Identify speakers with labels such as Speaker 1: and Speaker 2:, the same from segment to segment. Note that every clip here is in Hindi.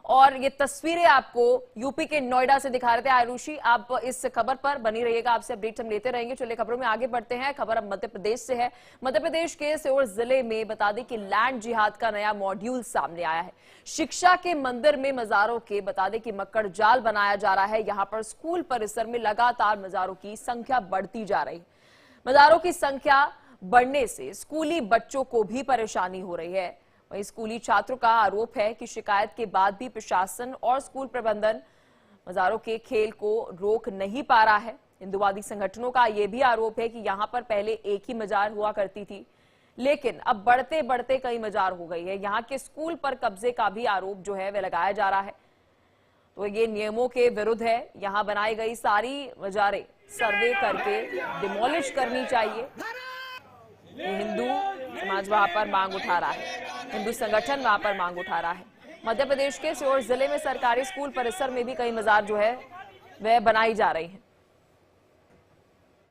Speaker 1: और ये तस्वीरें आपको यूपी के नोएडा से दिखा रहे थे। आरुषि, आप इस खबर पर बनी रहिएगा, आपसे अपडेट हम लेते रहेंगे। चलिए खबरों में आगे बढ़ते हैं। खबर अब मध्य प्रदेश से है। मध्य प्रदेश के सीहोर जिले में बता दें कि लैंड जिहाद का नया मॉड्यूल सामने आया है। शिक्षा के मंदिर में मजारों के बता दें कि मक्कड़ जाल बनाया जा रहा है। यहां पर स्कूल परिसर में लगातार मजारों की संख्या बढ़ती जा रही है। मजारों की संख्या बढ़ने से स्कूली बच्चों को भी परेशानी हो रही है। वहीं स्कूली छात्रों का आरोप है कि शिकायत के बाद भी प्रशासन और स्कूल प्रबंधन मजारों के खेल को रोक नहीं पा रहा है। हिंदुवादी संगठनों का यह भी आरोप है कि यहां पर पहले एक ही मजार हुआ करती थी, लेकिन अब बढ़ते बढ़ते कई मजार हो गई है। यहां के स्कूल पर कब्जे का भी आरोप जो है वह लगाया जा रहा है। तो ये नियमों के विरुद्ध है। यहां बनाई गई सारी मजारें सर्वे करके डिमोलिश करनी चाहिए। हिंदू समाज वहां पर मांग उठा रहा है, हिंदू संगठन वहां पर मांग उठा रहा है। मध्य प्रदेश के सीहोर जिले में सरकारी स्कूल परिसर में भी कई मजार जो है वह बनाई जा रही हैं।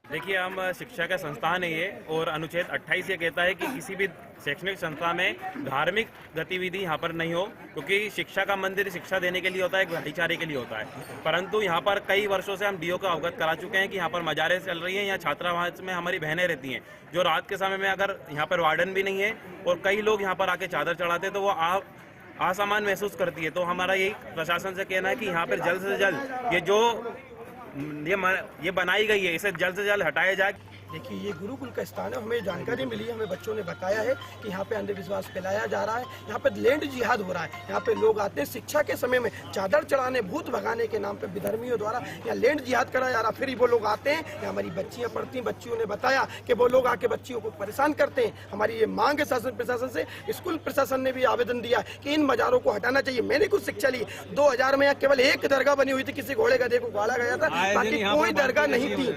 Speaker 2: देखिए, हम शिक्षा का संस्थान है ये, और अनुच्छेद 28 ये कहता है कि किसी भी शैक्षणिक संस्था में धार्मिक गतिविधि यहाँ पर नहीं हो, क्योंकि शिक्षा का मंदिर शिक्षा देने के लिए होता है, भाईचारे के लिए होता है। परंतु यहाँ पर कई वर्षों से हम डीओ को अवगत करा चुके हैं कि यहाँ पर मजारें चल रही हैं। यहाँ छात्रावास में हमारी बहनें रहती हैं, जो रात के समय में अगर यहाँ पर वार्डन भी नहीं है और कई लोग यहाँ पर आके चादर चढ़ाते, तो वो असामान महसूस करती है। तो हमारा यही प्रशासन से कहना है कि यहाँ पर जल्द से जल्द ये जो ये बनाई गई है, इसे जल्द से जल्द हटाया जाए।
Speaker 3: देखिए, ये गुरुकुल का स्थान है। हमें जानकारी मिली है, हमें बच्चों ने बताया है कि यहाँ पे अंधविश्वास फैलाया जा रहा है, यहाँ पे लैंड जिहाद हो रहा है। यहाँ पे लोग आते हैं शिक्षा के समय में चादर चढ़ाने, भूत भगाने के नाम पे विधर्मियों द्वारा यहाँ लैंड जिहाद करा जा रहा। फिर वो लोग आते हैं, यहाँ हमारी बच्चियाँ पढ़ती हैं, बच्चियों ने बताया कि वो लोग आके बच्चियों को परेशान करते हैं। हमारी ये मांग है शासन प्रशासन से। स्कूल प्रशासन ने भी आवेदन दिया कि इन मजारों को हटाना चाहिए। मैंने कुछ शिक्षा ली, 2000 में यहाँ केवल एक दरगाह बनी हुई थी, किसी घोड़े गधे को गाड़ा गया था, बाकी कोई दरगाह नहीं थी।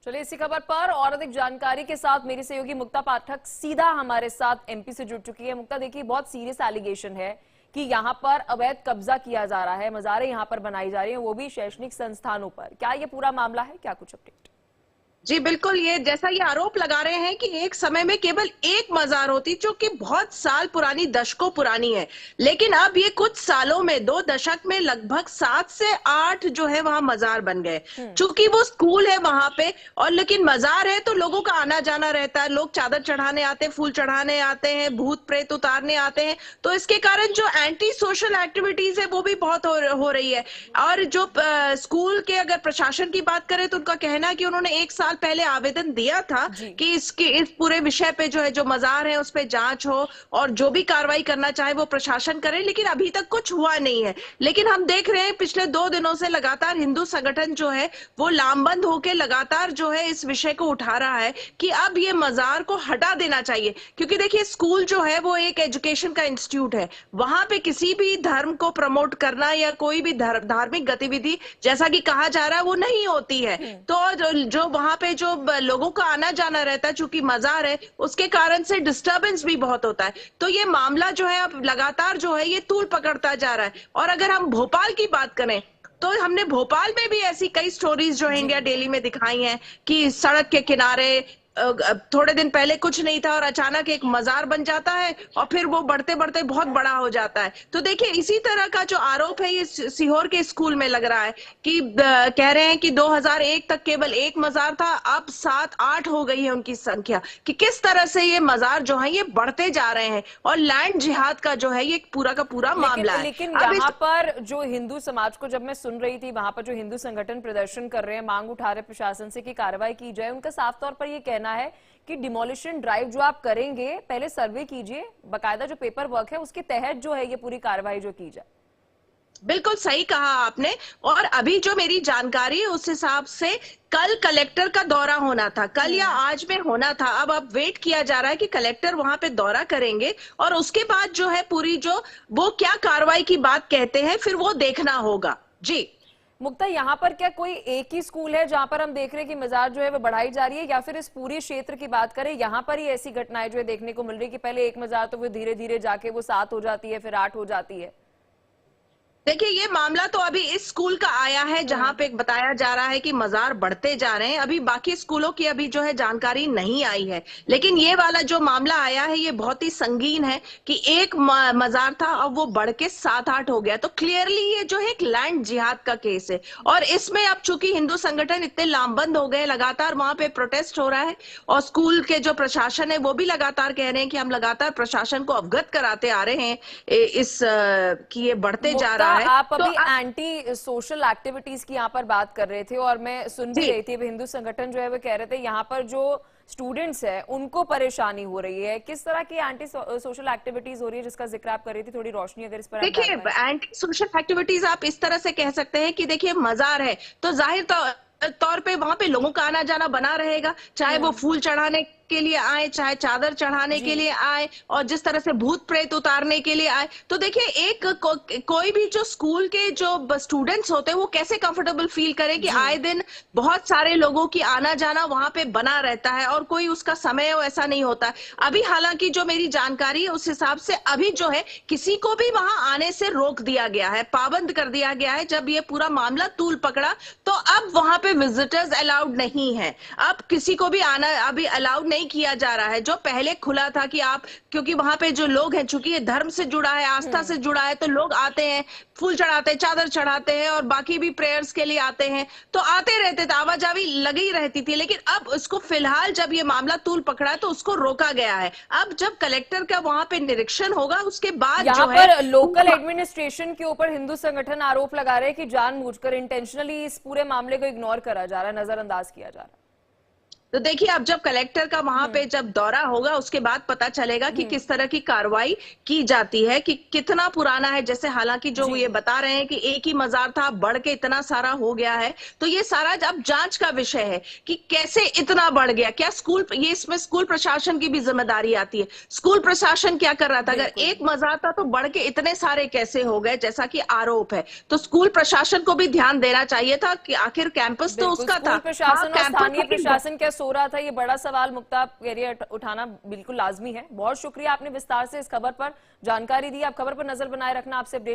Speaker 1: चलिए इसी खबर पर और अधिक जानकारी के साथ मेरी सहयोगी मुक्ता पाठक सीधा हमारे साथ एमपी से जुड़ चुकी है। मुक्ता, देखिए बहुत सीरियस एलिगेशन है कि यहाँ पर अवैध कब्जा किया जा रहा है, मजारें यहाँ पर बनाई जा रही हैं, वो भी शैक्षणिक संस्थानों पर। क्या ये पूरा मामला है? क्या कुछ अपडेट?
Speaker 4: जी बिल्कुल, ये जैसा ये आरोप लगा रहे हैं कि एक समय में केवल एक मजार होती, जो कि बहुत साल पुरानी, दशकों पुरानी है। लेकिन अब ये कुछ सालों में, 2 दशक में लगभग 7 से 8 जो है वहां मजार बन गए। चूंकि वो स्कूल है वहां पे, और लेकिन मजार है तो लोगों का आना जाना रहता है। लोग चादर चढ़ाने आते हैं, फूल चढ़ाने आते हैं, भूत प्रेत उतारने आते हैं। तो इसके कारण जो एंटी सोशल एक्टिविटीज है वो भी बहुत हो रही है। और जो स्कूल के अगर प्रशासन की बात करें तो उनका कहना है कि उन्होंने 1 साल पहले आवेदन दिया था कि इस पूरे विषय पे जो है, जो मजार है उस पे जांच हो और जो भी कार्रवाई करना चाहे वो प्रशासन करे, लेकिन अभी तक कुछ हुआ नहीं है। लेकिन हम देख रहे हैं पिछले 2 दिनों से लगातार हिंदू संगठन जो है वो लामबंद होकर लगातार जो है इस विषय को उठा रहा है कि अब ये मजार को हटा देना चाहिए। क्योंकि देखिए, स्कूल जो है वो एक एजुकेशन का इंस्टीट्यूट है, वहां पे किसी भी धर्म को प्रमोट करना या कोई भी धार्मिक गतिविधि जैसा कि कहा जा रहा है वो नहीं होती है। तो जो वहां पे जो लोगों का आना जाना रहता है, चूंकि मजार है, उसके कारण से डिस्टरबेंस भी बहुत होता है। तो ये मामला जो है अब लगातार जो है ये तूल पकड़ता जा रहा है। और अगर हम भोपाल की बात करें तो हमने भोपाल में भी ऐसी कई स्टोरीज जो है इंडिया डेली में दिखाई हैं कि सड़क के किनारे थोड़े दिन पहले कुछ नहीं था और अचानक एक मजार बन जाता है और फिर वो बढ़ते बढ़ते बहुत बड़ा हो जाता है। तो देखिए, इसी तरह का जो आरोप है ये सीहोर के स्कूल में लग रहा है कि कह रहे हैं कि 2001 तक केवल एक मजार था, अब 7-8 हो गई है उनकी संख्या। कि किस तरह से ये मजार जो है ये बढ़ते जा रहे हैं और लैंड जिहाद का जो है ये पूरा का पूरा मामला है।
Speaker 1: लेकिन यहाँ पर जो हिंदू समाज को जब मैं सुन रही थी, वहां पर जो हिंदू संगठन प्रदर्शन कर रहे हैं, मांग उठा रहे प्रशासन से कि कार्रवाई की जाए, उनका साफ तौर पर यह कहना है कि डिमोलिशन ड्राइव जो आप करेंगे पहले सर्वे कीजिए, बकायदा जो पेपर वर्क है उसके तहत जो है ये पूरी कार्रवाई जो की जाए।
Speaker 4: बिल्कुल सही कहा आपने। और अभी जो मेरी जानकारी है उस हिसाब से कल कलेक्टर का दौरा होना था, कल या आज में होना था। अब वेट किया जा रहा है कि कलेक्टर वहां पे दौरा करेंगे और उसके बाद जो है पूरी जो वो क्या कार्रवाई की बात कहते हैं फिर वो देखना होगा। जी
Speaker 1: मुक्ता, यहाँ पर क्या कोई एक ही स्कूल है जहां पर हम देख रहे हैं कि मजार जो है वो बढ़ाई जा रही है, या फिर इस पूरे क्षेत्र की बात करें यहाँ पर ही ऐसी घटनाएं जो है देखने को मिल रही है कि पहले एक मजार तो वो धीरे धीरे जाके वो 7 हो जाती है, फिर 8 हो जाती है?
Speaker 4: देखिए, ये मामला तो अभी इस स्कूल का आया है जहां पे बताया जा रहा है कि मजार बढ़ते जा रहे हैं। अभी बाकी स्कूलों की अभी जो है जानकारी नहीं आई है, लेकिन ये वाला जो मामला आया है ये बहुत ही संगीन है कि एक मजार था और वो बढ़ के 7-8 हो गया। तो क्लियरली ये जो है एक लैंड जिहाद का केस है, और इसमें अब चूंकि हिंदू संगठन इतने लामबंद हो गए, लगातार वहां पे प्रोटेस्ट हो रहा है, और स्कूल के जो प्रशासन है वो भी लगातार कह रहे हैं कि हम लगातार प्रशासन को अवगत कराते आ रहे हैं इस कि ये बढ़ते जा रहा है।
Speaker 1: आप
Speaker 4: तो
Speaker 1: अभी एंटी सोशल एक्टिविटीज की यहाँ पर बात कर रहे थे, और मैं सुन भी रही थी हिंदू संगठन जो है वो कह रहे थे यहाँ पर जो स्टूडेंट्स है उनको परेशानी हो रही है। किस तरह की एंटी सोशल एक्टिविटीज हो रही है जिसका जिक्र आप कर रही थी? थोड़ी रोशनी अगर इस पर
Speaker 4: देखिए, एंटी सोशल एक्टिविटीज आप इस तरह से कह सकते हैं कि देखिए, मजार है तो जाहिर तौर पे वहां पे लोगों का आना जाना बना रहेगा, चाहे वो फूल चढ़ाने के लिए आए, चाहे चादर चढ़ाने के लिए आए, और जिस तरह से भूत प्रेत उतारने के लिए आए। तो देखिए, एक कोई भी जो स्कूल के जो स्टूडेंट्स होते हैं वो कैसे कंफर्टेबल फील करें कि आए दिन बहुत सारे लोगों की आना जाना वहां पे बना रहता है और कोई उसका समय ऐसा नहीं होता। अभी हालांकि जो मेरी जानकारी है उस हिसाब से अभी जो है किसी को भी वहां आने से रोक दिया गया है, पाबंद कर दिया गया है। जब ये पूरा मामला तूल पकड़ा तो अब वहां पे विजिटर्स अलाउड नहीं है, अब किसी को भी आना अभी अलाउड नहीं किया जा रहा है। जो पहले खुला था कि आप, क्योंकि वहां पे जो लोग हैं, चूंकि ये धर्म से जुड़ा है, आस्था से जुड़ा है, तो लोग आते हैं, फूल चढ़ाते हैं, चादर चढ़ाते हैं और बाकी भी प्रेयर्स के लिए आते हैं, तो आते रहते थे, आवाजाही लगी रहती थी। लेकिन अब उसको फिलहाल जब ये मामला तूल पकड़ा है तो उसको रोका गया है। अब जब कलेक्टर का वहां पे निरीक्षण होगा उसके बाद
Speaker 1: यहाँ
Speaker 4: जो है
Speaker 1: पर लोकल एडमिनिस्ट्रेशन के ऊपर हिंदू संगठन आरोप लगा रहे हैं कि जानबूझकर इंटेंशनली इस पूरे मामले को इग्नोर करा जा रहा है, नजरअंदाज किया जा रहा है।
Speaker 4: तो देखिए, अब जब कलेक्टर का वहां पे जब दौरा होगा उसके बाद पता चलेगा कि किस तरह की कार्रवाई की जाती है, कि कितना पुराना है। जैसे हालांकि जो ये बता रहे हैं कि एक ही मजार था, बढ़ के इतना सारा हो गया है, तो ये सारा अब जांच का विषय है कि कैसे इतना बढ़ गया। क्या स्कूल, ये इसमें स्कूल प्रशासन की भी जिम्मेदारी आती है। स्कूल प्रशासन क्या कर रहा था? अगर एक मजार था तो बढ़ के इतने सारे कैसे हो गए, जैसा कि आरोप है। तो स्कूल प्रशासन को भी ध्यान देना चाहिए था कि आखिर कैंपस तो उसका था,
Speaker 1: प्रशासन और स्थानीय प्रशासन क्या सो रहा था, ये बड़ा सवाल मुक्ता एरिया उठाना बिल्कुल लाजमी है। बहुत शुक्रिया, आपने विस्तार से इस खबर पर जानकारी दी। आप खबर पर नजर बनाए रखना, आपसे अपडेट